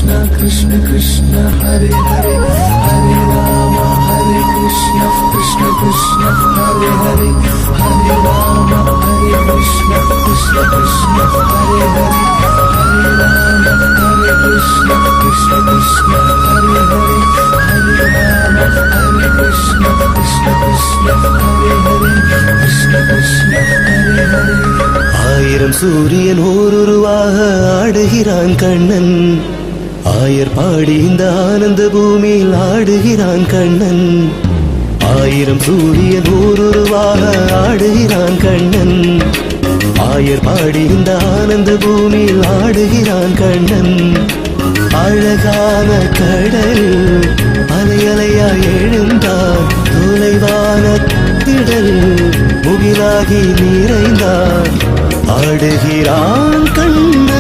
Krishna Krishna Krishna Hare Hare Hare Rama Hare Krishna Krishna Krishna Hare Hare Hare Rama Hare Krishna Krishna Krishna Hare Hare Hare Rama Hare Krishna Krishna Krishna Hare Hare Hare Rama Hare Krishna Krishna Krishna Hare Hare Krishna Krishna Hare Hare. ஆயிரம் சூரியன் ஓருருவாக ஆடுகிறான் கண்ணன், ஆயர் பாடி இந்த ஆனந்த பூமியில் ஆடுகிறான் கண்ணன். ஆயிரம் சூரியன் ஓருருவாக ஆடுகிறான் கண்ணன், ஆயர் பாடி இந்த ஆனந்த பூமியில் ஆடுகிறான் கண்ணன். அழகான கடல் அலை அலையாய் எழுந்தான், தொலைவான திடல் முகிலாகி நிறைந்தான். ஆடுகிறான் கண்ணன்